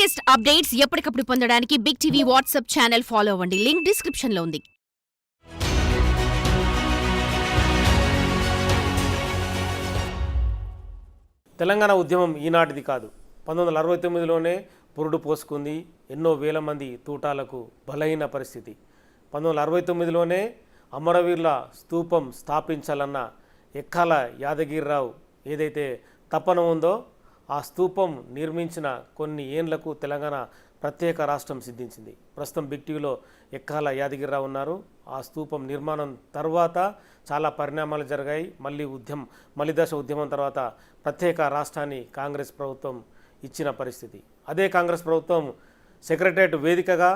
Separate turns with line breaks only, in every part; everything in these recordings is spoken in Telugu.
లేటెస్ట్ అప్డేట్స్ ఎప్పటికప్పుడు పొందడానికి big TV WhatsApp channel follow అవ్వండి. లింక్ డిస్క్రిప్షన్ లో ఉంది.
తెలంగాణ ఉద్యమం ఈనాటిది కాదు. 1969లోనే పురుడు పోసుకుంది. ఎన్నో వేల మంది తూటాలకు బలహీన పరిస్థితి. 1969లోనే అమరవీరుల స్తూపం స్థాపించాలన్న ఎక్కాల యాదగిరిరావు ఏదైతే తపన ఉందో ఆ స్తూపం నిర్మించిన కొన్ని ఏండ్లకు తెలంగాణ ప్రత్యేక రాష్ట్రం సిద్ధించింది. ప్రస్తుతం బిగ్ టీవీలో ఎక్కాల యాదగిరిరావు ఉన్నారు. ఆ స్తూపం నిర్మాణం తర్వాత చాలా పరిణామాలు జరిగాయి. మళ్ళీ దశ ఉద్యమం తర్వాత ప్రత్యేక రాష్ట్రాన్ని కాంగ్రెస్ ప్రభుత్వం ఇచ్చిన పరిస్థితి. అదే కాంగ్రెస్ ప్రభుత్వం సెక్రటరియట్ వేదికగా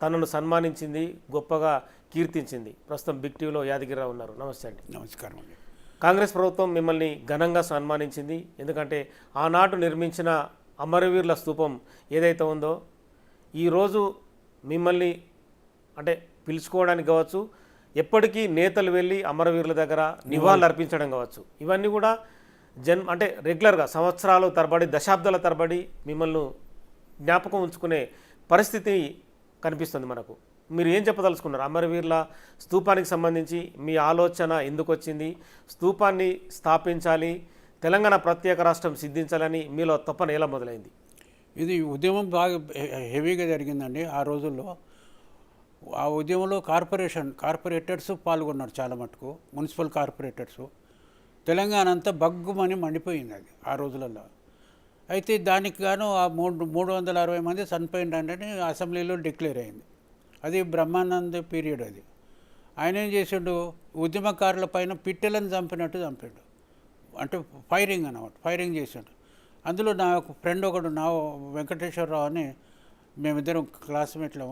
తనను సన్మానించింది, గొప్పగా కీర్తించింది. ప్రస్తుతం బిగ్ టీవీలో యాదగిరిరావు ఉన్నారు. నమస్తే అండి.
నమస్కారం అండి.
కాంగ్రెస్ ప్రభుత్వం మిమ్మల్ని ఘనంగా సన్మానించింది. ఎందుకంటే ఆనాడు నిర్మించిన అమరవీరుల స్తూపం ఏదైతే ఉందో ఈరోజు మిమ్మల్ని అంటే పిలుచుకోవడానికి కావచ్చు, ఎప్పటికీ నేతలు వెళ్ళి అమరవీరుల దగ్గర నివాళులు అర్పించడం కావచ్చు, ఇవన్నీ కూడా అంటే రెగ్యులర్గా సంవత్సరాలు తరబడి దశాబ్దాల తరబడి మిమ్మల్ని జ్ఞాపకం ఉంచుకునే పరిస్థితి కనిపిస్తుంది మనకు. మీరు ఏం చెప్పదలుచుకున్నారు? అమరవీరుల స్తూపానికి సంబంధించి మీ ఆలోచన ఎందుకు వచ్చింది? స్తూపాన్ని స్థాపించాలి, తెలంగాణ ప్రత్యేక రాష్ట్రం సిద్ధించాలని మీలో తపన ఎలా మొదలైంది?
ఇది ఉద్యమం బాగా హెవీగా జరిగిందండి ఆ రోజుల్లో. ఆ ఉద్యమంలో కార్పొరేటర్స్ పాల్గొన్నారు చాలా మటుకు, మున్సిపల్ కార్పొరేటర్సు. తెలంగాణ అంతా బగ్గుమని మండిపోయింది అది ఆ రోజులలో. అయితే దానికి గాను ఆ 360 మంది చనిపోయిందని అసెంబ్లీలో డిక్లేర్ అయింది. అది బ్రహ్మానంద పీరియడ్. అది ఆయన ఏం చేసిండు, ఉద్యమకారుల పైన పిట్టెలను చంపినట్టు చంపాడు. అంటే ఫైరింగ్ చేసిండు. అందులో నా ఒక ఫ్రెండ్ ఒకడు, నా వెంకటేశ్వరరావు అని, మేమిద్దరం క్లాస్మేట్లు.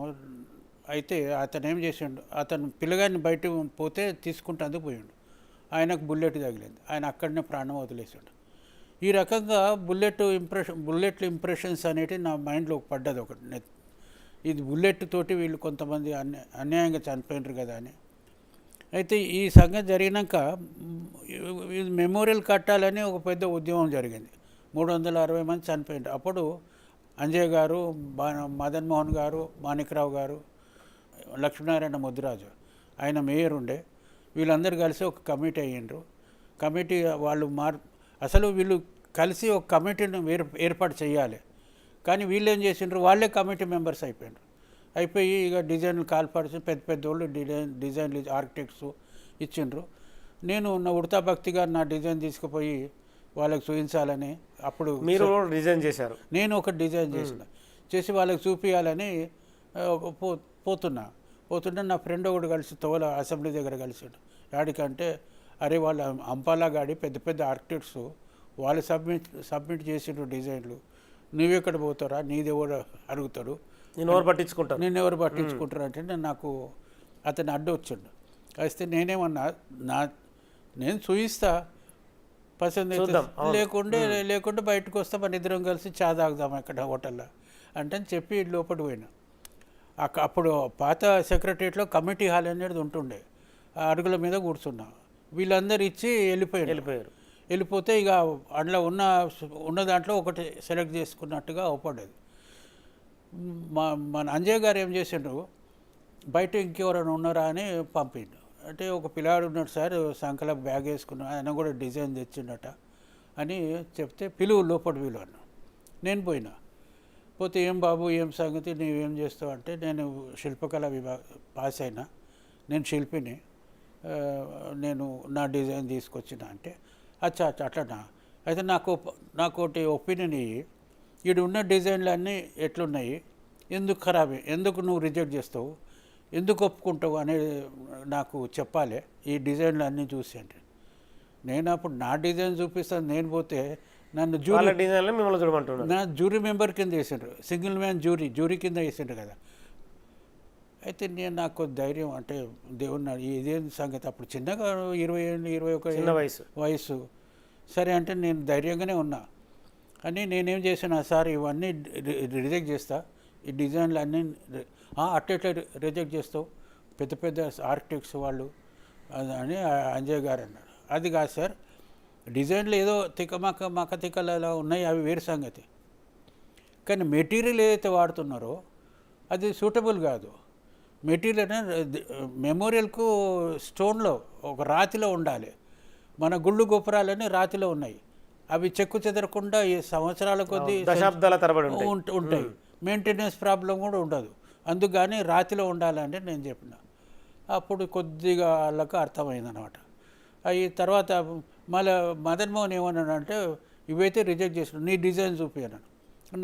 అయితే అతను ఏం చేసిండు, అతను పిల్లగాన్ని బయట పోతే తీసుకుంటేందుకు పోయిండు. ఆయనకు బుల్లెట్ తగిలింది. ఆయన అక్కడనే ప్రాణం వదిలేసాడు. ఈ రకంగా బుల్లెట్ల ఇంప్రెషన్స్ అనేవి నా మైండ్లో పడ్డది ఒకటి. ఇది బుల్లెట్ తోటి వీళ్ళు కొంతమంది అన్యాయంగా చనిపోయినారు కదా అని. అయితే ఈ సంగతి జరిగినాక మెమోరియల్ కట్టాలని ఒక పెద్ద ఉద్యమం జరిగింది. 360 మంది చనిపోయినారు. అప్పుడు అంజయ్ గారు, మదన్ మోహన్ గారు, మాణిక్రావు గారు, లక్ష్మీనారాయణ ముద్దురాజు ఆయన మేయర్ ఉండే, వీళ్ళందరూ కలిసి ఒక కమిటీ అయ్యిండ్రు. కమిటీ వాళ్ళు అసలు వీళ్ళు కలిసి ఒక కమిటీని ఏర్పాటు చేయాలి. కానీ వీళ్ళు ఏం చేసిండ్రు, వాళ్ళే కమిటీ మెంబర్స్ అయిపోయి ఇక డిజైన్లు కాల్పడిచి పెద్ద వాళ్ళు డిజైన్లు ఆర్కిటెక్ట్స్ ఇచ్చిండ్రు. నేను నా ఉడతా భక్తిగా నా డిజైన్ తీసుకుపోయి వాళ్ళకి చూపించాలని, అప్పుడు
మీరు డిజైన్ చేశారు,
నేను ఒక డిజైన్ చేసి వాళ్ళకి చూపించాలని పోతుంటే నా ఫ్రెండ్ ఒకటి కలిసి తోల అసెంబ్లీ దగ్గర కలిసాడు. యాడికంటే అరే వాళ్ళ అంపాలా గాడి పెద్ద ఆర్కిటెక్ట్స్ వాళ్ళు సబ్మిట్ చేసిండ్రు డిజైన్లు, నువ్వెక్కడ పోతారా, నీదెవరు అడుగుతాడు, నేను ఎవరు పట్టించుకుంటారు అంటే నాకు అతను అడ్డు వచ్చాడు. అయితే నేనేమన్నా నేను చూయిస్తా పసంద్ లేకుంటే బయటకు వస్తా, మన ఇద్దరం కలిసి చా తాగుదాం అక్కడ హోటల్లో అంటే అని చెప్పి లోపలికి పోయినా. అప్పుడు పాత సెక్రటరియట్లో కమిటీ హాల్ అనేది ఉంటుండే. ఆ అడుగుల మీద కూర్చున్నా. వీళ్ళందరూ ఇచ్చి వెళ్ళిపోతే ఇక అందులో ఉన్న దాంట్లో ఒకటి సెలెక్ట్ చేసుకున్నట్టుగా అవపడ్డది. మన అంజయ్ గారు ఏం చేసిండ్రు, బయట ఇంకెవరైనా ఉన్నారా అని పంపిండు. అంటే ఒక పిల్లాడు ఉన్నాడు సార్, సంకల బ్యాగ్ వేసుకున్నాడు, ఆయన కూడా డిజైన్ తెచ్చిండట అని చెప్తే లోపల పిలువు అన్నా. నేను పోతే ఏం బాబు ఏం సంగతి, నువ్వేం చేస్తావు అంటే, నేను శిల్పకళ పాస్ అయినా, నేను శిల్పిని, నేను నా డిజైన్ తీసుకొచ్చిన అంటే అట్లనా, అయితే నాకు ఒకటి ఒపీనియన్ ఇయ్యి, ఈడు ఉన్న డిజైన్లు అన్నీ ఎట్లున్నాయి, ఎందుకు ఖరాబే, ఎందుకు నువ్వు రిజెక్ట్ చేస్తావు, ఎందుకు ఒప్పుకుంటావు అనేది నాకు చెప్పాలి ఈ డిజైన్లు అన్నీ చూసి అంటే. నేను అప్పుడు నా డిజైన్ చూపిస్తాను, నేను పోతే నన్ను నా జ్యూరీ మెంబర్ కింద వేసిండ్రు, సింగిల్ మ్యాన్ జ్యూరీ కింద వేసిండ్రు కదా. అయితే నాకు ధైర్యం, అంటే దేవుని ఇదేం సంగతి, అప్పుడు చిన్నగా 20 ఏళ్ళు 21 వయసు. సరే అంటే నేను ధైర్యంగానే ఉన్నా. అని నేనేం చేశాను, సార్ ఇవన్నీ రిజెక్ట్ చేస్తా, ఈ డిజైన్లు అన్నీ అట్లా రిజెక్ట్ చేస్తావు, పెద్ద ఆర్కిటెక్ట్స్ వాళ్ళు అని అంజయ్ గారు అన్నారు. అది కాదు సార్, డిజైన్లు ఏదో తిక్కమక్క తిక్కలు అలా ఉన్నాయి, అవి వేరు సంగతి. కానీ మెటీరియల్ ఏదైతే వాడుతున్నారో అది సూటబుల్ కాదు. మెటీరియల్ మెమోరియల్కు స్టోన్లో ఒక రాతిలో ఉండాలి. మన గుళ్ళు గోపురాలన్నీ రాతిలో ఉన్నాయి. అవి చెక్కు చెదరకుండా ఈ సంవత్సరాల కొద్దీ
దశాబ్దాల తరబడి
ఉంటాయి. మెయింటెనెన్స్ ప్రాబ్లం కూడా ఉండదు. అందుకని రాతిలో ఉండాలని నేను చెప్పిన. అప్పుడు కొద్దిగా వాళ్ళకు అర్థమైందనమాట. అవి తర్వాత మళ్ళీ మదన్ మోహన్ ఏమన్నాడంటే ఇవైతే రిజెక్ట్ చేసిన నీ డిజైన్ చూపించాను.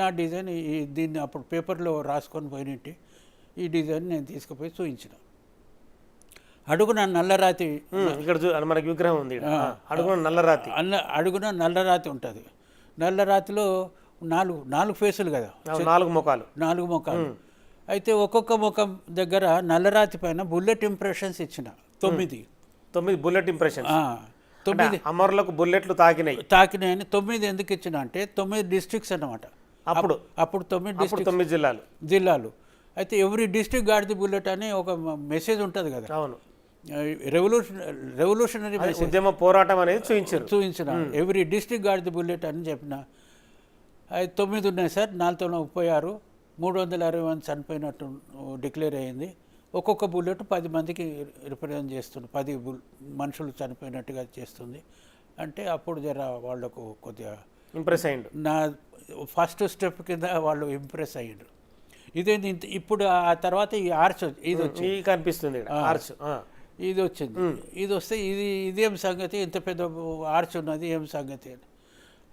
నా డిజైన్ దీన్ని అప్పుడు పేపర్లో రాసుకొని పోయినట్టు ఈ డిజైన్ నేను తీసుకుపోయి చూపించిన. అడుగున నల్లరాతి,
ఇక్కడ మనకి విగ్రహం ఉంది, అడుగున నల్లరాతి,
అడుగున నల్లరాతి ఉంటుంది. నల్లరాతిలో నాలుగు ఫేసులు కదా, 4 ముఖాలు. అయితే ఒక్కొక్క ముఖం దగ్గర నల్లరాతి పైన బుల్లెట్ ఇంప్రెషన్స్ ఇచ్చిన 9
బుల్లెట్ ఇంప్రెషన్.
9
అమరులకు బుల్లెట్లు తాకినాయని
9 ఎందుకు ఇచ్చిన అంటే 9 డిస్ట్రిక్ట్స్ అన్నమాట. అప్పుడు
9
జిల్లాలు. అయితే every district God the bullet అని ఒక మెసేజ్ ఉంటుంది కదా.
అవును,
రెవల్యూషనరీ మెసేజ్,
ఉద్యమ పోరాటం అనేది
చూపించిన every district God the bullet అని చెప్పిన. అది 9 ఉన్నాయి సార్, 436, 360 మంది చనిపోయినట్టు డిక్లేర్ అయ్యింది. ఒక్కొక్క బుల్లెట్ 10 మందికి రిప్రజెంట్ చేస్తుంది, 10 మనుషులు చనిపోయినట్టుగా చేస్తుంది. అంటే అప్పుడు జర వాళ్ళకు కొద్దిగా
ఇంప్రెస్ అయ్యిండు.
నా ఫస్ట్ స్టెప్ కింద వాళ్ళు ఇంప్రెస్ అయ్యిండ్రు. ఇదేంటి ఇప్పుడు ఆ తర్వాత ఈ ఆర్చ్ ఇది వచ్చి
కనిపిస్తుంది,
ఇది వచ్చింది. ఇది వస్తే ఇదేం సంగతి, ఇంత పెద్ద ఆర్చ్ ఉన్నది ఏం సంగతి అని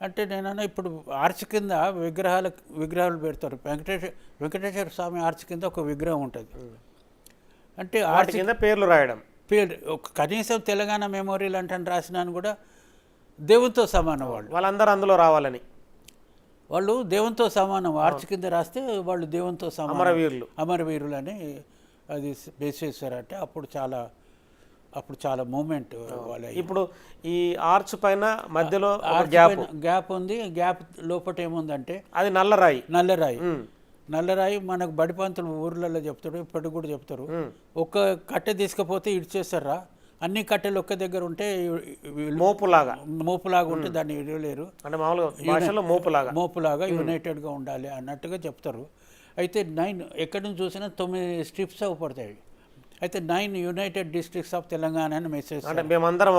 అంటే నేనన్నా ఇప్పుడు ఆర్చ్ కింద విగ్రహాలు పెడతారు. వెంకటేశ్వర స్వామి ఆర్చ్ కింద ఒక విగ్రహం ఉంటుంది. అంటే ఆర్చ్
కింద పేర్లు రాయడం,
కనీసం తెలంగాణ మెమోరియల్ అంటే రాసినాను కూడా దేవునితో సమానం.
వాళ్ళందరూ అందులో రావాలని
వాళ్ళు దేవునితో సమానం. ఆర్చ్ కింద రాస్తే వాళ్ళు దేవునితో సమానం, అమరవీరులు అని అది బేస్ చేశారంటే అప్పుడు చాలా మూమెంట్.
ఇప్పుడు ఈ ఆర్చ్ పైన మధ్యలో
గ్యాప్ ఉంది. గ్యాప్ లోపల ఏముందంటే
అది
నల్లరాయి మనకు బడిపంతులు ఊర్లలో చెప్తారు, ఇప్పటికి కూడా చెప్తారు. ఒక్క కట్టె తీసుకపోతే ఇడ్చేస్తారా, అన్ని కట్టెలు ఒక్క దగ్గర ఉంటే మోపులాగా ఉంటే దాన్ని విడవలేరు, మోపులాగా యునైటెడ్గా ఉండాలి అన్నట్టుగా చెప్తారు. అయితే 9 ఎక్కడి నుంచి చూసినా 9 స్ట్రిప్స్ అవపడతాయి. అయితే 9 యునైటెడ్ డిస్ట్రిక్ట్స్ ఆఫ్ తెలంగాణ అని మెసేజ్,
మేమందరం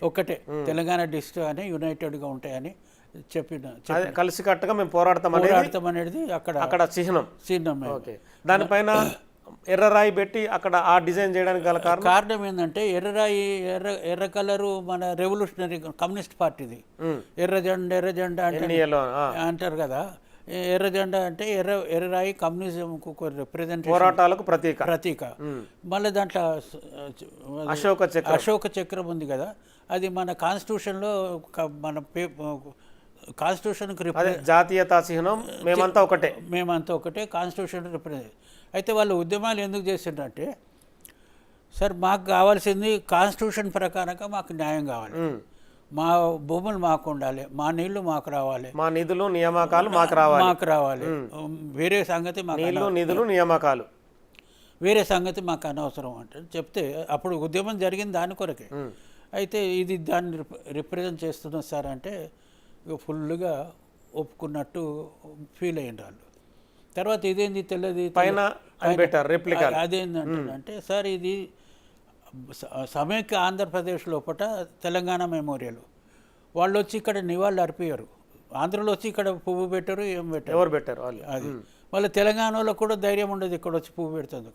ఒకటే
తెలంగాణ డిస్ట్రిక్ట్ అని యునైటెడ్గా ఉంటాయని
కలిసి కట్టుగా మేము పోరాడతాం
అనేది
అక్కడ చిహ్నం. దానిపైన ఎర్రరాయి పెట్టి అక్కడ ఆ డిజైన్ చేయడానికి గల
కారణం ఏంటంటే ఎర్రరాయి ఎర్ర కలరు మన రెవల్యూషనరీ కమ్యూనిస్ట్ పార్టీది. ఎర్ర జెండా అంటారు కదా. ఎర్ర జెండా అంటే ఎర్రరాయి కమ్యూనిజంకు రిప్రజెంటేషన్,
పోరాటాలకు ప్రతీక.
మళ్ళీ దాంట్లో అశోక చక్రం ఉంది కదా, అది మన కాన్స్టిట్యూషన్లో మన కాన్స్టిట్యూషన్కి
జాతీయతా చిహ్నం. మేమంతా
ఒకటే కాన్స్టిట్యూషన్ రిప్రజెంట్. అయితే వాళ్ళు ఉద్యమాలు ఎందుకు చేసిండ్రంటే సార్ మాకు కావాల్సింది కాన్స్టిట్యూషన్ ప్రకారంగా మాకు న్యాయం కావాలి, మా భూములు మాకు ఉండాలి, మా నీళ్లు మాకు రావాలి,
మా నిధులు నియామకాలు మాకు
రావాలి. వేరే సంగతి
నిధులు నియామకాలు
వేరే సంగతి మాకు అనవసరం అంటే చెప్తే అప్పుడు ఉద్యమం జరిగింది దాని కొరకే. అయితే ఇది దాన్ని రిప్రజెంట్ చేస్తున్నా సార్ అంటే ఫుల్గా ఒప్పుకున్నట్టు ఫీల్ అయ్యిండ్రు వాళ్ళు. తర్వాత ఇదేంది తెల్లది
పైన
అదేంటంటే సార్ ఇది సమైక్య ఆంధ్రప్రదేశ్ లోపల తెలంగాణ మెమోరియల్. వాళ్ళు వచ్చి ఇక్కడ నివాళులు అర్పియ్యారు. ఆంధ్రలో వచ్చి ఇక్కడ పువ్వు పెట్టారు,
ఎవరు పెట్టారు
అది. మళ్ళీ తెలంగాణలో కూడా ధైర్యం ఉండదు ఇక్కడ వచ్చి పువ్వు పెడుతుంది,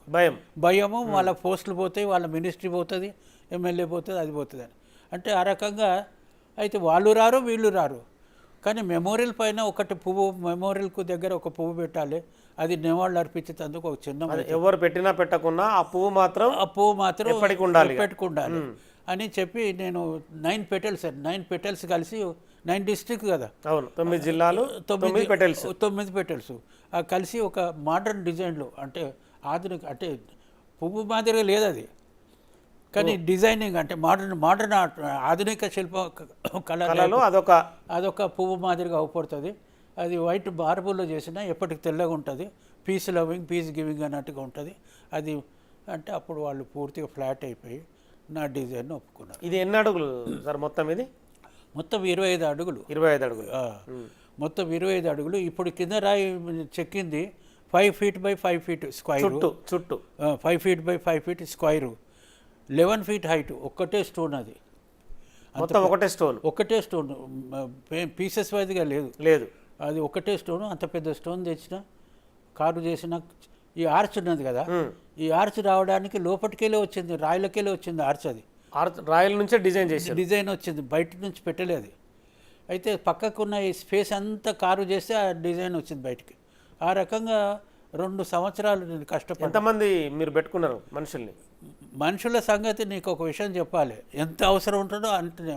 భయము. వాళ్ళ పోస్టులు పోతాయి, వాళ్ళ మినిస్ట్రీ పోతుంది, ఎమ్మెల్యే పోతుంది, అది పోతుంది అని అంటే ఆ రకంగా. అయితే వాళ్ళు రారు వీళ్ళు రారు, కానీ మెమోరియల్ పైన ఒకటి పువ్వు, మెమోరియల్కు దగ్గర ఒక పువ్వు పెట్టాలి, అది నివాళులు అర్పించేందుకు ఒక చిన్న,
ఎవరు పెట్టినా పెట్టకున్నా ఆ పువ్వు మాత్రం
పెట్టుకుండాలి అని చెప్పి నేను 9 పెటల్స్ సార్, 9 పెటల్స్ కలిసి 9 డిస్ట్రిక్ట్ కదా,
9 జిల్లాలు,
9 పెటల్స్ కలిసి ఒక మోడర్న్ డిజైన్లో అంటే ఆధునిక, అంటే పువ్వు మాదిరిగా లేదు అది, కానీ డిజైనింగ్ అంటే మోడర్న్ ఆధునిక శిల్ప కళలో అదొక పువ్వు మాదిరిగా అవపడుతుంది. అది వైట్ మార్బుల్లో చేసిన ఎప్పటికి తెల్లగా ఉంటుంది, పీస్ లవింగ్ పీస్ గివింగ్ అన్నట్టుగా ఉంటుంది అది. అంటే అప్పుడు వాళ్ళు పూర్తిగా ఫ్లాట్ అయిపోయి నా డిజైన్ ఒప్పుకున్నారు.
ఇది ఎన్ని అడుగులు సార్ మొత్తం? ఇది
మొత్తం 25 అడుగులు. మొత్తం 25 అడుగులు. ఇప్పుడు కింద రాయి చెక్కింది 5 feet by 5 feet స్క్వైర్,
చుట్టూ
5 feet by 5 feet square, 11 feet height. ఒక్కటే స్టోన్ అది,
మొత్తం ఒకటే స్టోన్,
ఒకటే స్టోన్, పీసెస్ వైజ్గా లేదు
లేదు.
అది ఒకటే స్టోన్. అంత పెద్ద స్టోన్ తెచ్చిన, కారు చేసిన. ఈ ఆర్చ్ ఉన్నది కదా, ఈ ఆర్చ్ రావడానికి లోపలికెళ్ళి వచ్చింది, రాయిలకెళ్ళి వచ్చింది ఆర్చ్. అది
రాయల్ నుంచే డిజైన్ చేసి
డిజైన్ వచ్చింది, బయట నుంచి పెట్టలేదు. అయితే పక్కకున్న ఈ స్పేస్ అంతా కారు చేస్తే ఆ డిజైన్ వచ్చింది బయటికి. ఆ రకంగా 2 సంవత్సరాలు నేను కష్టపడ్డా.
ఎంతమంది మీరు పెట్టుకున్నారు మనుషుల్ని?
మనుషుల సంగతి నీకు ఒక విషయం చెప్పాలి, ఎంత అవసరం ఉంటుందో అంటే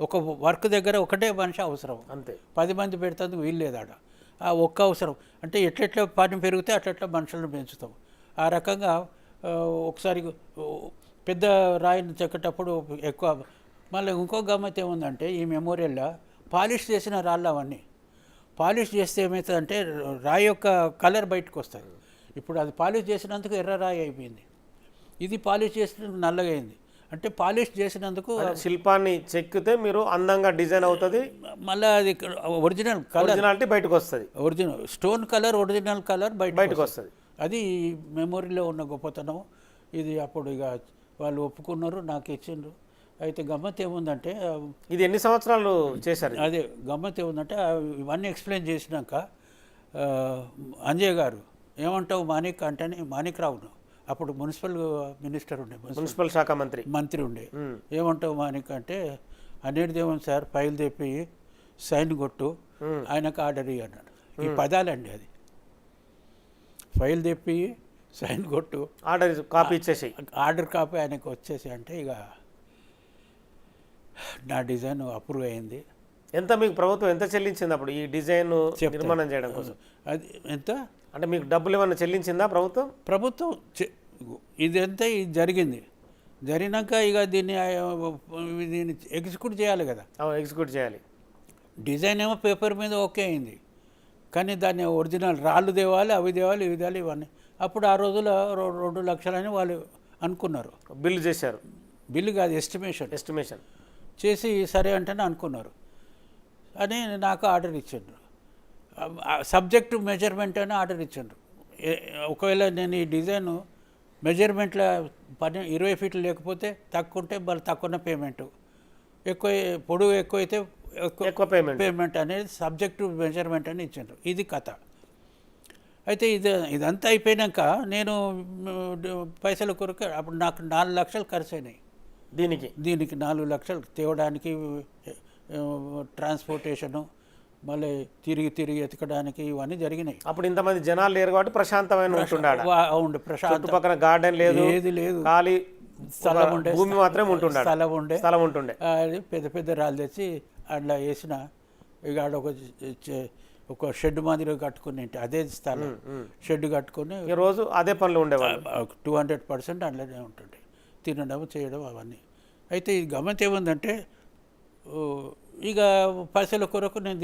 ఒక వర్క్ దగ్గర ఒకటే మనిషి అవసరం,
అంతే.
10 మంది పెడతానికి వీలు లేదు ఆడ. ఆ ఒక్క అవసరం అంటే ఎట్లెట్లా పని పెరిగితే అట్లట్లా మనుషులను పెంచుతాం. ఆ రకంగా ఒకసారి పెద్ద రాయిని చెక్కేటప్పుడు ఎక్కువ. మళ్ళీ ఇంకో గమ్మత్ ఏముందంటే ఈ మెమోరియల్లో పాలిష్ చేసిన రాళ్ళు అవన్నీ పాలిష్ చేస్తే ఏమవుతుందంటే రాయి యొక్క కలర్ బయటకు వస్తుంది. ఇప్పుడు అది పాలిష్ చేసినందుకు ఎర్ర రాయి అయిపోయింది, ఇది పాలిష్ చేసినందుకు నల్లగా అయింది. అంటే పాలిష్ చేసినందుకు
శిల్పాన్ని చెక్కితే మీరు అందంగా డిజైన్ అవుతుంది,
మళ్ళీ అది ఒరిజినల్ కలర్,
ఒరిజినాలిటీ బయటకు వస్తుంది,
original stone colour, original colour
బయటకు వస్తుంది.
అది మెమొరీలో ఉన్న గొప్పతనం. ఇది అప్పుడు ఇక వాళ్ళు ఒప్పుకున్నారు, నాకు ఇచ్చిండ్రు. అయితే గమ్మత్ ఏముందంటే,
ఇది ఎన్ని సంవత్సరాలు చేశారు?
అదే గమ్మత్ ఏముందంటే ఇవన్నీ ఎక్స్ప్లెయిన్ చేసినాక అంజయ్ గారు ఏమంటావు మాణిక్ అంటే, మాణిక్ రావును అప్పుడు మున్సిపల్ మినిస్టర్ ఉండే,
మున్సిపల్ శాఖ మంత్రి
ఉండే. ఏమంటావు మాణిక్ అంటే, అనేటిదేమో సార్ ఫైల్ తెప్పి సైన్ కొట్టు, ఆయనకు ఆర్డర్ ఇయ్యి అన్నాడు. ఈ పదాలండి, అది ఫైల్ తెప్పి సైన్ కొట్టు,
ఆర్డర్ కాపీ ఇచ్చేసి,
ఆర్డర్ కాపీ ఆయనకు వచ్చేసి అంటే ఇక నా డిజైన్ అప్రూవ్ అయింది.
ఎంత మీకు ప్రభుత్వం ఎంత చెల్లించింది అప్పుడు ఈ డిజైన్ నిర్మాణం చేయడం కోసం?
అది ఎంత
అంటే మీకు డబ్బులు ఏమన్నా చెల్లించిందా ప్రభుత్వం?
ప్రభుత్వం ఇదంతా ఇది జరిగింది. జరిగినాక ఇక దీన్ని ఎగ్జిక్యూట్ చేయాలి కదా.
ఎగ్జిక్యూట్ చేయాలి.
డిజైన్ ఏమో పేపర్ మీద ఓకే అయింది, కానీ దాన్ని ఒరిజినల్ రాళ్ళు తేవాలి, అవి తేవాలి, ఇవి తేవాలి, ఇవన్నీ. అప్పుడు ఆ రోజుల్లో 2 లక్షలని వాళ్ళు అనుకున్నారు.
బిల్లు చేశారు?
బిల్లు కాదు, ఎస్టిమేషన్ చేసి సరే అంటేనే అనుకున్నారు అని నాకు ఆర్డర్ ఇచ్చిండ్రు. సబ్జెక్టు మెజర్మెంట్ అని ఆర్డర్ ఇచ్చిండ్రు. ఒకవేళ నేను ఈ డిజైన్ మెజర్మెంట్ల 20 ఫీట్లు లేకపోతే తక్కువ ఉంటే మళ్ళీ తక్కువ పేమెంటు, ఎక్కువ పొడవు ఎక్కువైతే ఎక్కువ పేమెంట్ అనేది సబ్జెక్టు మెజర్మెంట్ అని ఇచ్చిండ్రు. ఇది కథ. అయితే ఇదంతా అయిపోయాక నేను పైసల కొరకు అప్పుడు నాకు 4 లక్షలు ఖర్చు అయినాయి. దీనికి 4 లక్షలు తేవడానికి, ట్రాన్స్పోర్టేషను, మళ్ళీ తిరిగి ఎతకడానికి, ఇవన్నీ జరిగినాయి.
అప్పుడు ఇంతమంది జనాలు లేరు కాబట్టి ప్రశాంతమైన
ఉండే,
చుట్టుపక్కల గార్డెన్ లేదు, ఖాళీ
స్థలం ఉండే,
భూమి మాత్రమే స్థలం ఉంటుండే.
అది పెద్ద రాళ్ళు తెచ్చి అట్లా వేసిన. ఇక ఆడ ఒక షెడ్ మాదిరి కట్టుకుని, అదే స్థలం షెడ్ కట్టుకుని
రోజు అదే పనులు ఉండేవాళ్ళు.
200% అందులోనే ఉంటుండే, తినడం చేయడం అవన్నీ. అయితే ఈ గమ్మత్ ఏముందంటే, ఇక పైసల కొరకు నేను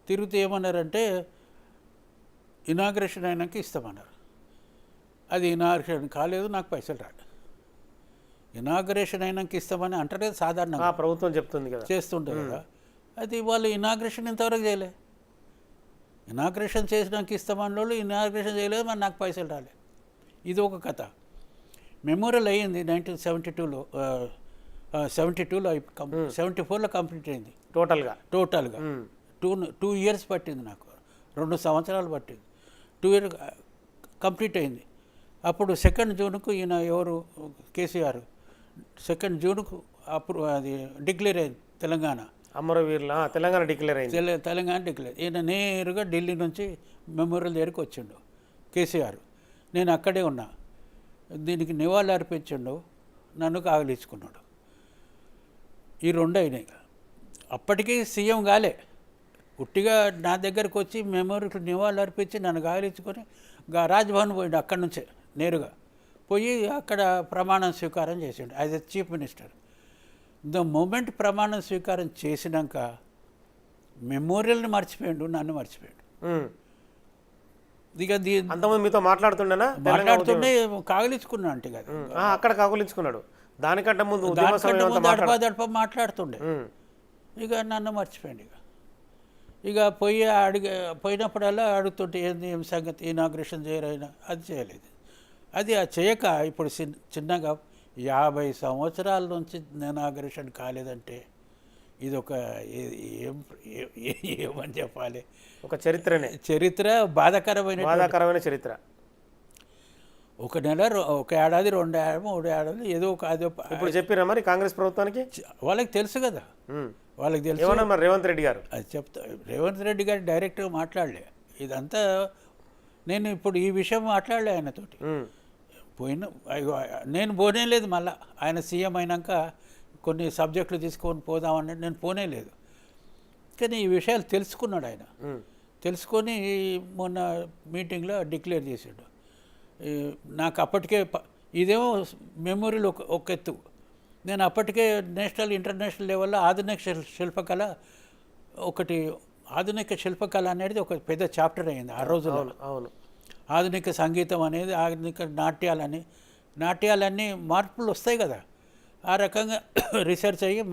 తిరిగితే ఏమన్నారంటే ఇనాగ్రేషన్ అయినాక ఇస్తామన్నారు. అది ఇనాగ్రేషన్ కాలేదు, నాకు పైసలు రాలేదు. ఇనాగ్రేషన్ అయినాక ఇస్తామని అంటారే సాధారణంగా,
ప్రభుత్వం చెప్తుంది కదా,
చేస్తుంటారు కదా. అది వాళ్ళు ఇనాగ్రేషన్ ఇంతవరకు చేయలే. ఇనాగ్రేషన్ చేసినాక ఇస్తామని వాళ్ళు ఇనాగ్రేషన్ చేయలేదు, మరి నాకు పైసలు రాలేదు. ఇది ఒక కథ. మెమోరియల్ అయ్యింది 1972లో, 74లో కంప్లీట్ అయింది టోటల్గా. 2 ఇయర్స్ పట్టింది నాకు, 2 సంవత్సరాలు పట్టింది. 2 ఇయర్స్ కంప్లీట్ అయింది. అప్పుడు 2 జూన్కు ఈయన ఎవరు, కేసీఆర్ 2 జూన్కు అప్పుడు అది డిక్లేర్ అయింది తెలంగాణ.
అమరవీరుల తెలంగాణ డిక్లేర్ అయింది.
తెలంగాణ డిక్లేర్. ఈయన నేరుగా ఢిల్లీ నుంచి మెమోరియల్ దగ్గరికి వచ్చిండు కేసీఆర్. నేను అక్కడే ఉన్నా. దీనికి నివాళులు అర్పించిండు, నన్ను కాగలించుకున్నాడు. ఈ 2 అయినాయి. అప్పటికీ సీఎం కాలే, ఉట్టిగా నా దగ్గరకు వచ్చి మెమోరియల్ నివాళులు అర్పించి నన్ను కాగలించుకొని రాజ్భవన్ పోయిండు. అక్కడి నుంచే నేరుగా పోయి అక్కడ ప్రమాణం స్వీకారం చేసిండు as a chief minister. The moment ప్రమాణం స్వీకారం చేసినాక మెమోరియల్ని మర్చిపోయాడు, నన్ను మర్చిపోయాడు. ఇక
అంతమంది మీతో మాట్లాడుతుండే
కాగలించుకున్నా అంటే కదా,
అక్కడ కాగలించుకున్నాడు. దానికంటే ముందు
దడప మాట్లాడుతుండే. ఇక నన్ను మర్చిపోయాడు. ఇక ఇక పోయినప్పుడల్లా అడుగుతుంటే ఏంది ఏం సంగతి ఇనాగ్రేషన్ చేయరైనా అది చేయలేదు. అది చేయక ఇప్పుడు చిన్నగా 50 సంవత్సరాల నుంచి ఇనాగ్రేషన్ కాలేదంటే ఇది ఒక ఏమని చెప్పాలి,
ఒక చరిత్ర,
బాధాకరమైన
చరిత్ర.
ఒక నెల, ఒక ఏడాది, 2 ఏడాది, 3 ఏడాది ఏదో ఒక అదో
ఇప్పుడు చెప్పిరా మరి కాంగ్రెస్ ప్రభుత్వానికి?
వాళ్ళకి తెలుసు కదా, వాళ్ళకి తెలుసు.
ఏమన్నా మరి రేవంత్ రెడ్డి గారు?
అది చెప్తా, రేవంత్ రెడ్డి గారు డైరెక్ట్గా మాట్లాడలే ఇదంతా. నేను ఇప్పుడు ఈ విషయం మాట్లాడలే ఆయనతోటి. నేను పోనే లేదు. మళ్ళీ ఆయన సీఎం అయినాక కొన్ని సబ్జెక్టులు తీసుకొని పోదామని నేను పోనే లేదు. కానీ ఈ విషయాలు తెలుసుకున్నాడు ఆయన. తెలుసుకొని మొన్న మీటింగ్లో డిక్లేర్ చేసాడు. నాకు అప్పటికే ఇదేమో మెమొరీలు ఒక ఎత్తు. నేను అప్పటికే నేషనల్ ఇంటర్నేషనల్ లెవెల్లో ఆధునిక శిల్పకళ అనేది ఒక పెద్ద చాప్టర్ అయింది ఆ రోజుల్లో.
అవును.
ఆధునిక సంగీతం అనేది, ఆధునిక నాట్యాలన్నీ మార్పులు వస్తాయి కదా, ఆ రకంగా రీసెర్చ్ అయ్యి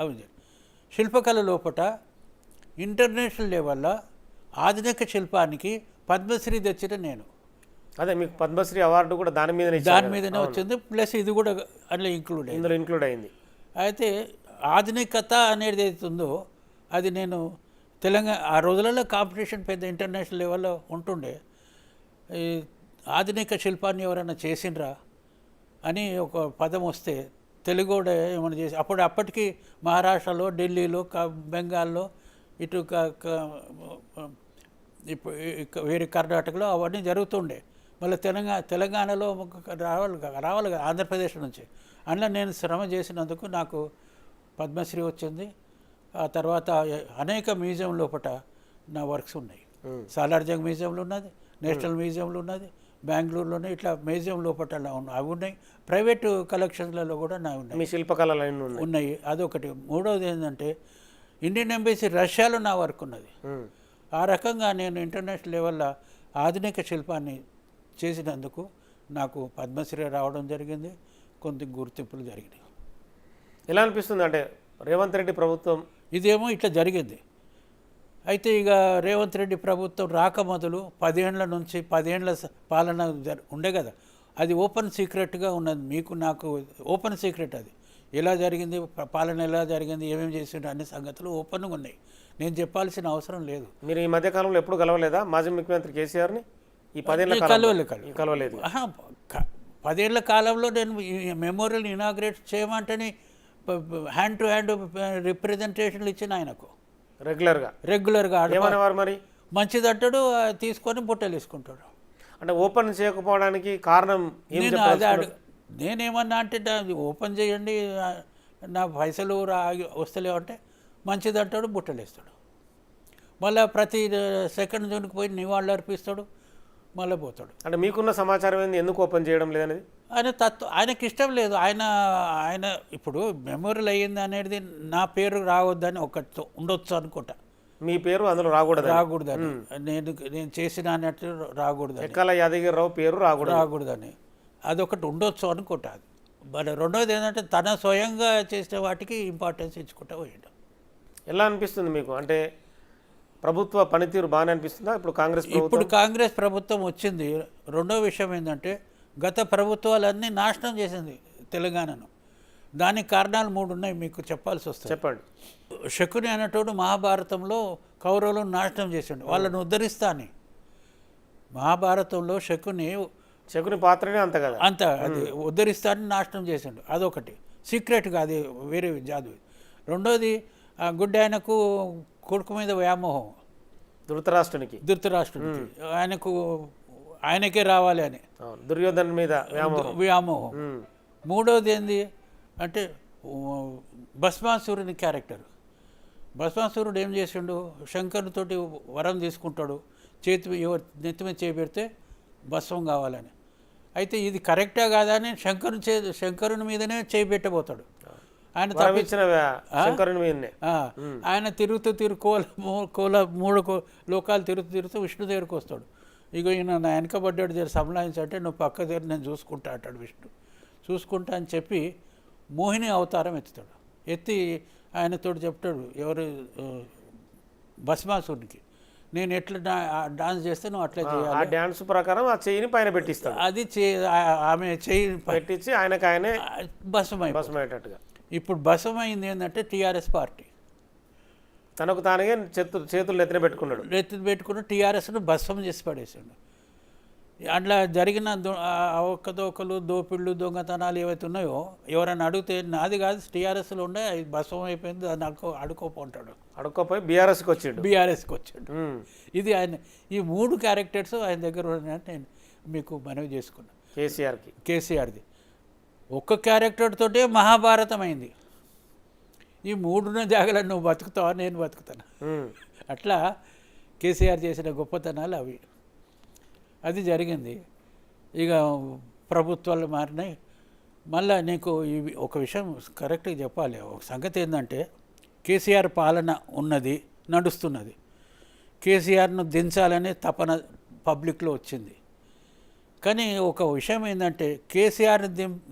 అవి శిల్పకళ లోపల ఇంటర్నేషనల్ లెవెల్లో ఆధునిక శిల్పానికి పద్మశ్రీ తెచ్చిన నేను.
అదే మీకు పద్మశ్రీ అవార్డు కూడా దాని మీదనే
వచ్చింది. ప్లస్ ఇది కూడా అందులో ఇంక్లూడ్ అయింది. అయితే ఆధునికత అనేది ఏదైతుందో అది నేను తెలంగాణ ఆ రోజులలో కాంపిటీషన్ పెద్ద ఇంటర్నేషనల్ లెవెల్లో ఉంటుండే. ఈ ఆధునిక శిల్పాన్ని ఎవరైనా చేసిండ్రా అని ఒక పదం వస్తే తెలుగు కూడా ఏమైనా చేసి అప్పటికి మహారాష్ట్రలో, ఢిల్లీలో, బెంగాల్లో, ఇటు వేరే కర్ణాటకలో అవన్నీ జరుగుతుండే. మళ్ళీ తెలంగాణలో రావాలి ఆంధ్రప్రదేశ్ నుంచి. అందులో నేను శ్రమ చేసినందుకు నాకు పద్మశ్రీ వచ్చింది. ఆ తర్వాత అనేక మ్యూజియం లోపల నా వర్క్స్ ఉన్నాయి. సాలార్జంగ్ మ్యూజియంలో ఉన్నది, నేషనల్ మ్యూజియంలో ఉన్నది, బెంగళూరులోనే ఇట్లా మ్యూజియం లోపల అవి ఉన్నాయి. ప్రైవేటు కలెక్షన్లలో కూడా నా ఉన్నాయి,
మీ శిల్పకళలు
ఉన్నాయి. అదొకటి. మూడవది ఏంటంటే ఇండియన్ ఎంబసీ రష్యాలో నా వర్క్ ఉన్నది. ఆ రకంగా నేను ఇంటర్నేషనల్ లెవెల్లో ఆధునిక శిల్పాన్ని చేసినందుకు నాకు పద్మశ్రీ రావడం జరిగింది, కొంత గుర్తింపులు జరిగినాయి.
ఎలా అనిపిస్తుంది అంటే రేవంత్ రెడ్డి ప్రభుత్వం
ఇదేమో ఇట్లా జరిగింది. అయితే ఇక రేవంత్ రెడ్డి ప్రభుత్వం రాక మొదలు 10 ఏళ్ల నుంచి 10 ఏళ్ల పాలన ఉండే కదా, అది ఓపెన్ సీక్రెట్గా ఉన్నది. మీకు నాకు ఓపెన్ సీక్రెట్. అది ఎలా జరిగింది, పాలన ఎలా జరిగింది, ఏమేమి చేసిండ్రు అనే సంగతులు ఓపెన్గా ఉన్నాయి. నేను చెప్పాల్సిన అవసరం లేదు.
మీరు ఈ మధ్యకాలంలో ఎప్పుడు కలవలేదా మాజీ ముఖ్యమంత్రి కేసీఆర్ని? ఈ 10 ఏళ్ళ కలవలేదు.
10 ఏళ్ల కాలంలో నేను మెమోరియల్ ఇనాగ్రేట్ చేయమంటేనే హ్యాండ్ టు హ్యాండ్ రిప్రజెంటేషన్లు ఇచ్చిన ఆయనకు రెగ్యులర్గా
ఏమనేవారు మరి?
మంచిదంటాడు, తీసుకొని బుట్టలు తీసుకుంటాడు.
అంటే ఓపెన్ చేయకపోవడానికి కారణం
నేనేమన్నా అంటే ఓపెన్ చేయండి, నా పైసలు వస్తలేవంటే మంచిదంటాడు, బుట్టలు వేస్తాడు. మళ్ళీ ప్రతి సెకండ్ జోన్కి పోయి నివాళులు అర్పిస్తాడు, మళ్ళీ పోతాడు.
అంటే మీకున్న సమాచారం ఏంది, ఎందుకు ఓపెన్ చేయడం లేదనేది
ఆయనకి ఇష్టం లేదు. ఆయన ఇప్పుడు మెమోరియల్ అయ్యింది అనేది నా పేరు రావద్దని ఒకటి ఉండొచ్చు అనుకుంటా.
మీ పేరు అందులో
రాకూడదని నేను చేసిన అన్నట్టు రాకూడదు,
ఎక్కల యాదగిరిరావు పేరు
రాకూడదని అదొకటి ఉండొచ్చు అనుకుంటా. అది మరి రెండోది ఏంటంటే తన స్వయంగా చేసిన వాటికి ఇంపార్టెన్స్ ఇచ్చుకుంటా పోయాడు.
ఎలా అనిపిస్తుంది మీకు? అంటే ప్రభుత్వ పనితీరు బాగానే అనిపిస్తుందా
ఇప్పుడు కాంగ్రెస్ ప్రభుత్వం వచ్చింది. రెండో విషయం ఏంటంటే గత ప్రభుత్వాలన్నీ నాశనం చేసింది తెలంగాణను. దానికి కారణాలు 3 ఉన్నాయి, మీకు చెప్పాల్సి వస్తుంది.
చెప్పండి.
శకుని అనేటోడు మహాభారతంలో కౌరవులను నాశనం చేసిండు, వాళ్ళని ఉద్ధరిస్తా అని. మహాభారతంలో శకుని
పాత్రనే అంత
అది ఉద్ధరిస్తానని నాశనం చేసిండు. అదొకటి సీక్రెట్గా, అది వేరే జాదు. రెండోది ఆ గుడ్డ కొడుకు మీద వ్యామోహం, ధృతరాష్ట్రునికి ఆయనకే రావాలి అని
దుర్యోధన మీద
వ్యామోహం. మూడవది ఏంది అంటే భస్మాసురుని క్యారెక్టర్. భస్మాసురుడు ఏం చేసిండు, శంకరునితోటి వరం తీసుకుంటాడు, నెత్తి మీద చేపెడితే భస్మం కావాలని. అయితే ఇది కరెక్టా కాదా అని శంకరుని మీదనే చేపెట్టబోతాడు. ఆయన తిరుగుతూ కోల 3 లోకాలు తిరుగుతూ విష్ణు దగ్గరికి వస్తాడు. ఇక ఈయన నా వెనకబడ్డాడు, దగ్గర సంలాయించంటే నువ్వు పక్క దగ్గర నేను చూసుకుంటా అంటాడు విష్ణు. చూసుకుంటా అని చెప్పి మోహిని అవతారం ఎత్తుతాడు. ఎత్తి ఆయనతో చెప్తాడు, ఎవరు భస్మాసురునికి. నేను ఎట్లా డాన్స్ చేస్తే నువ్వు అట్లా
ఆ
చేయాలి.
డ్యాన్స్ ప్రకారం ఆ చెయ్యిని పైన పెట్టిస్తాడు,
అది ఆమె చెయ్యి
పెట్టించి ఆయనకు ఆయనే
భస్మై.
భస్మయ్యేటట్టుగా.
ఇప్పుడు భస్మైంది ఏంటంటే టీఆర్ఎస్ పార్టీ
తనకు తానుగా చేతులు ఎత్తిన పెట్టుకున్నాడు.
ఎత్తులు పెట్టుకుని టీఆర్ఎస్ను భస్మం చేసి పడేసాడు. అట్లా జరిగిన అవకతవకలు, దోపిళ్ళు, దొంగతనాలు ఏవైతే ఉన్నాయో ఎవరైనా అడిగితే నాది కాదు టీఆర్ఎస్లో ఉండే అది భస్మం అయిపోయింది, దాన్ని అడుకోపోంటాడు.
అడుక్కోపోయి బీఆర్ఎస్కి వచ్చిండు.
బీఆర్ఎస్కి వచ్చాడు.
ఉమ్.
ఇది ఆయన ఈ 3 క్యారెక్టర్స్ ఆయన దగ్గర ఉన్నాయని నేను మీకు మనవి చేసుకున్నాను.
కేసీఆర్కి
కేసీఆర్ది ఒక్క క్యారెక్టర్ తోటే మహాభారతం అయింది. ఈ 3 జాగాలను నువ్వు బతుకుతావా, నేను బతుకుతాను. అట్లా కేసీఆర్ చేసిన గొప్పతనాలు అవి. అది జరిగింది. ఇక ప్రభుత్వాలు మారినాయి. మళ్ళీ నీకు ఇవి ఒక విషయం కరెక్ట్గా చెప్పాలి. ఒక సంగతి ఏంటంటే కేసీఆర్ పాలన ఉన్నది, నడుస్తున్నది. కేసీఆర్ను దించాలనే తపన పబ్లిక్లో వచ్చింది. కానీ ఒక విషయం ఏంటంటే కేసీఆర్ని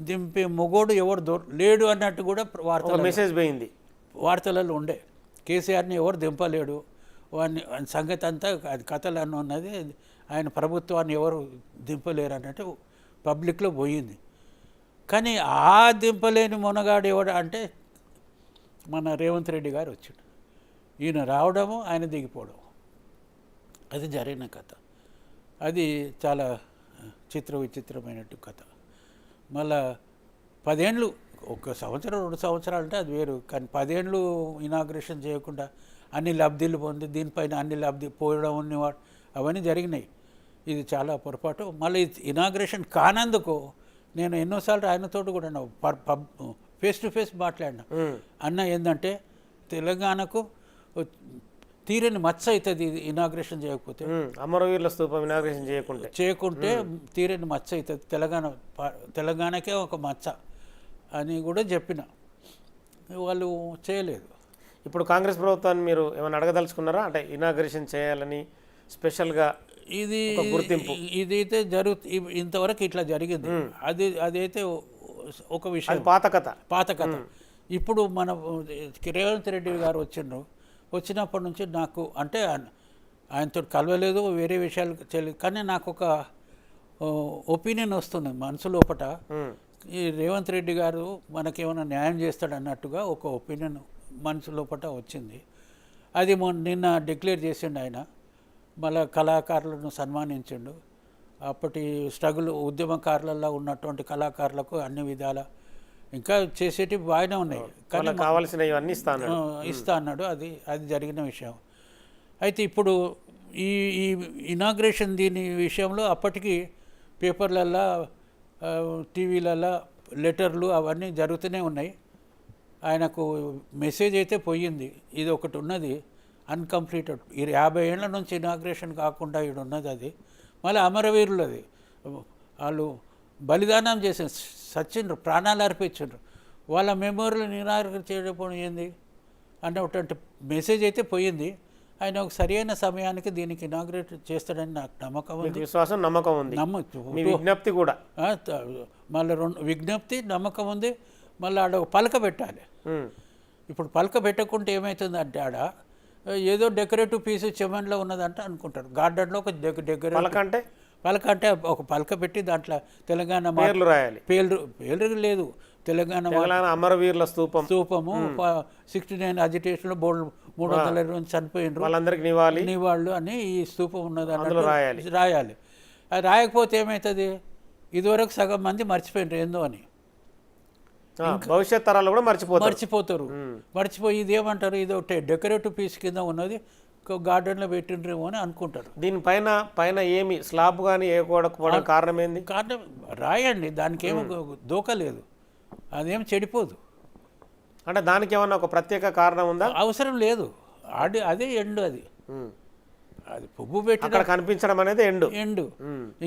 దింపే మొగోడు ఎవరు లేడు అన్నట్టు కూడా
మెసేజ్ పోయింది,
వార్తలలో ఉండే. కేసీఆర్ని ఎవరు దింపలేడు, వాడిని సంగతి అంతా అది కథలు అని ఉన్నది, ఆయన ప్రభుత్వాన్ని ఎవరు దింపలేరు అన్నట్టు పబ్లిక్లో పోయింది. కానీ ఆ దింపలేని మొనగాడు ఎవడు అంటే మన రేవంత్ రెడ్డి గారు వచ్చాడు. ఈయన రావడము, ఆయన దిగిపోవడం, అది జరిగిన కథ. అది చాలా విచిత్రమైనట్టు కథ. మళ్ళా 10 ఏళ్ళు, 1 సంవత్సరం 2 సంవత్సరాలు అంటే అది వేరు. కానీ 10 ఏళ్ళు ఇనాగ్రేషన్ చేయకుండా అన్ని లబ్ధిలు పొంది దీనిపైన అన్ని లబ్ధి పోయడం ఉన్నవాడు అవన్నీ జరిగినాయి. ఇది చాలా పొరపాటు. మళ్ళీ ఇనాగ్రేషన్ కానందుకు నేను ఎన్నోసార్లు ఆయనతో కూడా ఫేస్ టు ఫేస్ మాట్లాడినా. అన్న ఏంటంటే తెలంగాణకు తీరని మచ్చ అవుతుంది ఇది ఇనాగ్రేషన్ చేయకపోతే.
అమరవీరుల స్తూపం ఇనాగ్రేషన్ చేయకుంటే
తీరని మచ్చ అవుతుంది, తెలంగాణకే ఒక మచ్చ అని కూడా చెప్పిన. వాళ్ళు చేయలేదు.
ఇప్పుడు కాంగ్రెస్ ప్రభుత్వాన్ని మీరు ఏమైనా అడగదలుచుకున్నారా? అంటే ఇనాగ్రేషన్ చేయాలని స్పెషల్గా
ఇది
గుర్తింపు
ఇదైతే ఇంతవరకు ఇట్లా జరిగింది. అదైతే ఒక విషయం, పాత కథ. ఇప్పుడు మన రేవంత్ రెడ్డి గారు వచ్చినప్పటి నుంచి నాకు అంటే ఆయనతో కలవలేదు, వేరే విషయాలు తెలియదు. కానీ నాకు ఒక ఒపీనియన్ వస్తుంది మనసు లోపట, ఈ రేవంత్ రెడ్డి గారు మనకేమైనా న్యాయం చేస్తాడు అన్నట్టుగా ఒక ఒపీనియన్ మనసు లోపట వచ్చింది. అది నిన్న డిక్లేర్ చేసిండు ఆయన. మళ్ళా కళాకారులను సన్మానించిండు. అప్పటి ఉద్యమకారులలో ఉన్నటువంటి కళాకారులకు అన్ని విధాల ఇంకా చేసేటివి బాగానే ఉన్నాయి, కానీ
కావాల్సినవన్నీ
ఇస్తా అన్నాడు. అది జరిగిన విషయం. అయితే ఇప్పుడు ఈ ఇనాగ్రేషన్ దీని విషయంలో అప్పటికి పేపర్లల్లో, టీవీలలో లెటర్లు అవన్నీ జరుగుతూనే ఉన్నాయి. ఆయనకు మెసేజ్ అయితే పోయింది. ఇది ఒకటి ఉన్నది అన్కంప్లీటెడ్. 50 ఏళ్ల నుంచి ఇనాగ్రేషన్ కాకుండా ఇది ఉన్నది. అది మళ్ళీ అమరవీరులది, వాళ్ళు బలిదానం చేసి సచ్చిండ్రు, ప్రాణాలు అర్పించిండ్రు. వాళ్ళ మెమోరీలను ఇనాగ్రేట్ చేయడం ఏంది అన్నటువంటి మెసేజ్ అయితే పోయింది. ఆయన ఒక సరైన సమయానికి దీనికి ఇనాగ్రేట్ చేస్తాడని నాకు నమ్మకం ఉంది,
విశ్వాసం, నమ్మకం ఉంది. విజ్ఞప్తి కూడా
మళ్ళీ విజ్ఞప్తి, నమ్మకం ఉంది. మళ్ళీ ఆడ ఒక పలక పెట్టాలి. ఇప్పుడు పలక పెట్టకుంటే ఏమవుతుంది అంటే ఆడ ఏదో డెకరేటివ్ పీసు చెమన్లో ఉన్నదంటే అనుకుంటారు. గార్డెన్లో ఒక పలక అంటే ఒక పలక పెట్టి దాంట్లో తెలంగాణ
పేర్లు రాయాలి.
పేర్లు లేదు, తెలంగాణ
అమరవీరుల
స్తూపము 69 అజిటేషన్లో 320 చనిపోయినారు,
వాళ్ళందరికీ
నివాళులు అని ఈ స్తూపం ఉన్నది రాయాలి. అది రాయకపోతే ఏమవుతుంది, ఇదివరకు సగం మంది మర్చిపోయినారు ఏందో అని.
భవిష్యత్ తరాలు కూడా మర్చిపోతారు.
మర్చిపోయి ఇది ఏమంటారు, ఇది ఒకటి డెకరేటివ్ పీస్ కింద ఉన్నది, గార్డెన్లో పెట్టిండ్రేమో అని అనుకుంటారు.
దీనిపైన ఏమి స్లాబ్ కానీ వేయకపోవడం కారణం ఏంది?
కారణం రాయండి, దానికి ఏమో దోకలేదు, అదేం చెడిపోదు.
అంటే దానికి ఏమన్నా ఒక ప్రత్యేక కారణం ఉందా?
అవసరం లేదు. అదే ఎండు, అది పువ్వు పెట్టి
కనిపించడం అనేది
ఎండు.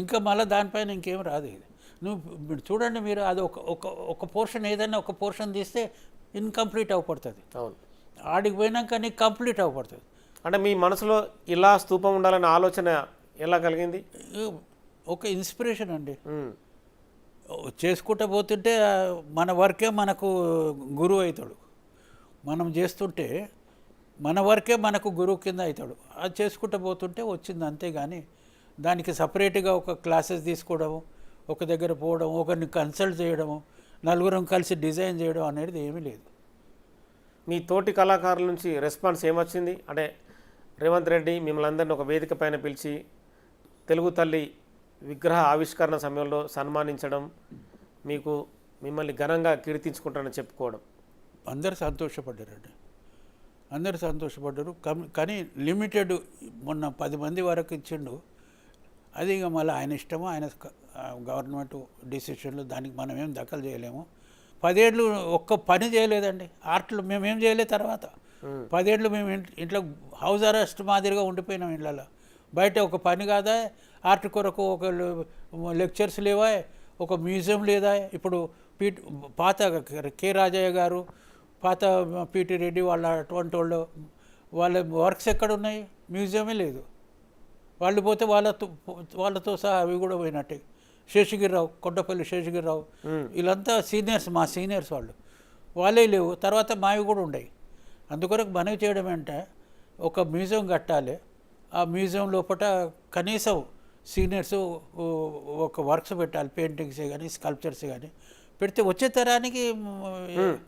ఇంకా మళ్ళీ దానిపైన ఇంకేం రాదు. ఇది నువ్వు చూడండి, మీరు అది ఒక పోర్షన్, ఏదైనా ఒక పోర్షన్ తీస్తే ఇన్కంప్లీట్ అవ్వబడుతుంది. ఆడికి పోయినాక నీకు కంప్లీట్ అవ్వబడుతుంది.
అంటే మీ మనసులో ఇలా స్తూపం ఉండాలనే ఆలోచన ఎలా కలిగింది?
ఒక ఇన్స్పిరేషన్ అండి. చేసుకుంటూ పోతుంటే మన వర్కే మనకు గురువు అవుతాడు. మనం చేస్తుంటే మన వరకే మనకు గురువు కింద అవుతాడు. అది చేసుకుంటూ పోతుంటే వచ్చింది అంతేగాని దానికి సపరేట్గా ఒక క్లాసెస్ తీసుకోవడము, ఒక దగ్గర పోవడం, ఒకరిని కన్సల్ట్ చేయడము, నలుగురం కలిసి డిజైన్ చేయడం అనేది ఏమీ లేదు.
మీ తోటి కళాకారుల నుంచి రెస్పాన్స్ ఏమొచ్చింది? అంటే రేవంత్ రెడ్డి మిమ్మల్ని అందరినీ ఒక వేదిక పైన పిలిచి తెలుగు తల్లి విగ్రహ ఆవిష్కరణ సమయంలో సన్మానించడం, మిమ్మల్ని ఘనంగా కీర్తించుకుంటానని చెప్పుకోవడం,
అందరు సంతోషపడ్డారండి, అందరు సంతోషపడ్డారు. కానీ లిమిటెడ్ మొన్న 10 మంది వరకు ఇచ్చిండు. అది ఇక మళ్ళీ ఆయన ఇష్టము, ఆయన గవర్నమెంట్ డిసిషన్లు, దానికి మనం ఏం దఖలు చేయలేము. 10 ఏళ్ళు ఒక్క పని చేయలేదండి ఆర్ట్లు, మేమేం చేయలేదు. తర్వాత 10 ఏళ్ళు మేము ఇంట్లో హౌస్ అరెస్ట్ మాదిరిగా ఉండిపోయినాం ఇళ్ళలో. బయట ఒక పని కాదా, ఆర్ట్ కొరకు ఒక లెక్చర్స్ లేవా, ఒక మ్యూజియం లేదా. ఇప్పుడు పాత కె రాజయ్య గారు, పాత పిటి రెడ్డి వాళ్ళ అటువంటి వాళ్ళ వర్క్స్ ఎక్కడున్నాయి? మ్యూజియమే లేదు. వాళ్ళు పోతే వాళ్ళతో సహా అవి కూడా పోయినట్టే. శేషగిరిరావు, కొండపల్లి శేషగిరిరావు, వీళ్ళంతా సీనియర్స్, మా సీనియర్స్ వాళ్ళే లేవు. తర్వాత మావి కూడా ఉండయి. అందుకొరకు మనవి చేయడం అంటే ఒక మ్యూజియం కట్టాలి. ఆ మ్యూజియం లోపల కనీసం సీనియర్స్ ఒక వర్క్స్ పెట్టాలి, పెయింటింగ్సే కానీ స్కల్ప్చర్స్ కానీ పెడితే వచ్చే తరానికి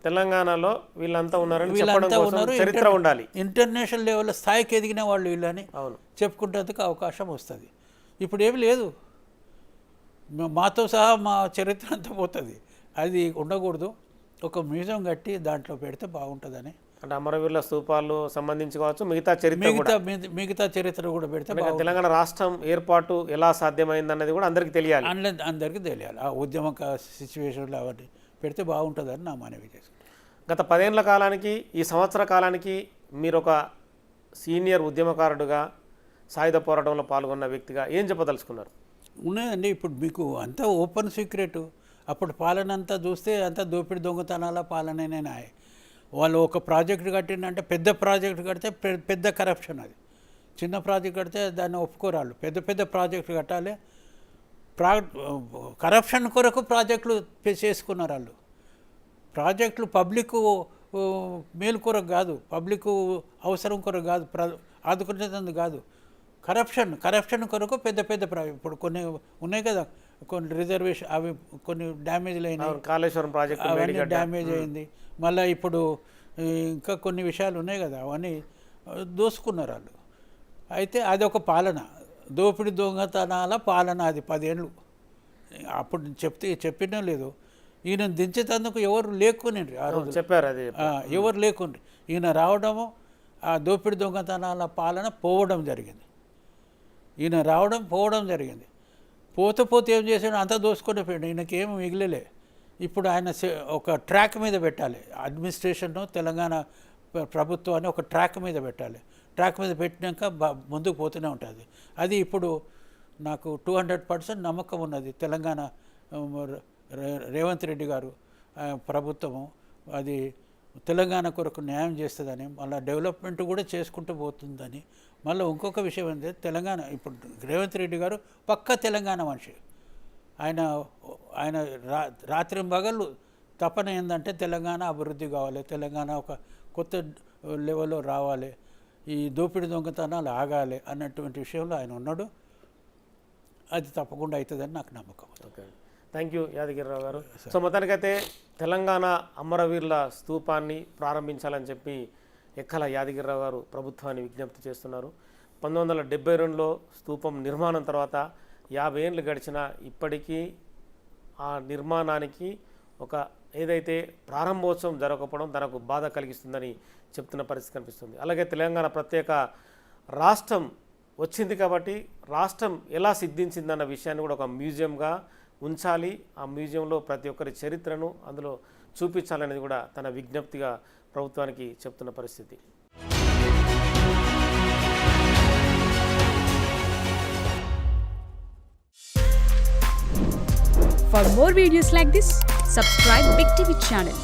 తెలంగాణలో వీళ్ళంతా ఉన్నారు, చరిత్ర ఉండాలి,
ఇంటర్నేషనల్ లెవెల్లో స్థాయికి ఎదిగిన వాళ్ళు వీళ్ళని చెప్పుకుంటేందుకు అవకాశం వస్తుంది. ఇప్పుడు ఏమి లేదు, మాతో సహా మా చరిత్ర అంతా పోతుంది. అది ఉండకూడదు. ఒక మ్యూజియం కట్టి దాంట్లో పెడితే బాగుంటుందని.
అంటే అమరవీరుల స్తూపాలు సంబంధించి కావచ్చు,
మిగతా చరిత్ర కూడా పెడితే
తెలంగాణ రాష్ట్రం ఏర్పాటు ఎలా సాధ్యమైంది అన్నది కూడా అందరికీ తెలియాలి.
అందరికీ తెలియాలి. ఆ ఉద్యమ సిచ్యువేషన్లు అవన్నీ పెడితే బాగుంటుందని నా మనవి చేసుకుంటాను.
గత 10 ఏళ్ల కాలానికి, ఈ సంవత్సర కాలానికి మీరు ఒక సీనియర్ ఉద్యమకారుడుగా, సాయుధ పోరాటంలో పాల్గొన్న వ్యక్తిగా ఏం చెప్పదలుచుకున్నారు?
ఉన్నదండి, ఇప్పుడు మీకు అంతా ఓపెన్ సీక్రెట్. అప్పుడు పాలన అంతా చూస్తే అంతా దోపిడి దొంగతనాల పాలననే నాయ. వాళ్ళు ఒక ప్రాజెక్ట్ కట్టిందంటే పెద్ద ప్రాజెక్ట్ కడితే పెద్ద కరప్షన్. అది చిన్న ప్రాజెక్ట్ కడితే దాన్ని ఒప్పుకోరాళ్ళు. పెద్ద ప్రాజెక్టు కట్టాలి. కరప్షన్ కొరకు ప్రాజెక్టులు చేసుకున్నారు వాళ్ళు. ప్రాజెక్టులు పబ్లిక్ మేలు కొరకు కాదు, పబ్లిక్ అవసరం కొరకు కాదు, ఆదుకునేందుకు కాదు. కరప్షన్ కొరకు పెద్ద ఇప్పుడు కొన్ని ఉన్నాయి కదా, కొన్ని రిజర్వేషన్ అవి కొన్ని డ్యామేజ్లు అయినాయి.
కాళేశ్వరం ప్రాజెక్ట్
అవన్నీ డ్యామేజ్ అయింది. మళ్ళీ ఇప్పుడు ఇంకా కొన్ని విషయాలు ఉన్నాయి కదా, అవన్నీ దోసుకున్నారు వాళ్ళు. అయితే అది ఒక పాలన, దోపిడి దొంగతనాల పాలన. అది 10 ఏళ్ళు. అప్పుడు చెప్పినా లేదు. ఈయన దించేటందుకు ఎవరు లేకుని ఆ రోజు
చెప్పారు, అది
ఎవరు లేకుండ్రి. ఈయన రావడము, ఆ దోపిడి దొంగతనాల పాలన పోవడం జరిగింది. ఈయన రావడం పోవడం జరిగింది. పోతే ఏం చేశాడు, అంతా దోసుకొని పోయాడు. ఈయనకేమీ మిగిలలే. ఇప్పుడు ఆయన ఒక ట్రాక్ మీద పెట్టాలి. అడ్మినిస్ట్రేషన్ తెలంగాణ ప్రభుత్వాన్ని ఒక ట్రాక్ మీద పెట్టాలి. ట్రాక్ మీద పెట్టినాక ముందుకు పోతూనే ఉంటుంది. అది ఇప్పుడు నాకు 200% నమ్మకం ఉన్నది. తెలంగాణ రేవంత్ రెడ్డి గారు ప్రభుత్వము అది తెలంగాణ కొరకు న్యాయం చేస్తుందని, మళ్ళీ డెవలప్మెంట్ కూడా చేసుకుంటూ పోతుందని. మళ్ళీ ఇంకొక విషయం ఏంటంటే, తెలంగాణ ఇప్పుడు రేవంత్ రెడ్డి గారు పక్కా తెలంగాణ మనిషి. ఆయన రాత్రింబగళ్ళు తపన ఏంటంటే తెలంగాణ అభివృద్ధి కావాలి, తెలంగాణ ఒక కొత్త లెవెల్లో రావాలి, ఈ దోపిడీ దొంగతనాలు ఆగాలి అన్నటువంటి విషయంలో ఆయన ఉన్నాడు. అది తప్పకుండా అవుతుందని నాకు నమ్మకం.
ఓకే, థ్యాంక్ యూ యాదగిరిరావు గారు. సో మొత్తానికైతే తెలంగాణ అమరవీరుల స్తూపాన్ని ప్రారంభించాలని చెప్పి ఎక్కల యాదగిరిరావు గారు ప్రభుత్వాన్ని విజ్ఞప్తి చేస్తున్నారు. 1972లో స్తూపం నిర్మాణం తర్వాత 50 ఏళ్ళు గడిచినా ఇప్పటికీ ఆ నిర్మాణానికి ఒక ఏదైతే ప్రారంభోత్సవం జరగకపోవడం తనకు బాధ కలిగిస్తుందని చెప్తున్న పరిస్థితి కనిపిస్తుంది. అలాగే తెలంగాణ ప్రత్యేక రాష్ట్రం వచ్చింది కాబట్టి రాష్ట్రం ఎలా సిద్ధించిందన్న విషయాన్ని కూడా ఒక మ్యూజియంగా ఉంచాలి. ఆ మ్యూజియంలో ప్రతి ఒక్కరి చరిత్రను అందులో చూపించాలనేది కూడా తన విజ్ఞప్తిగా ప్రభుత్వానికి చెప్తున్న పరిస్థితి.
For more videos like this, subscribe Big TV channel.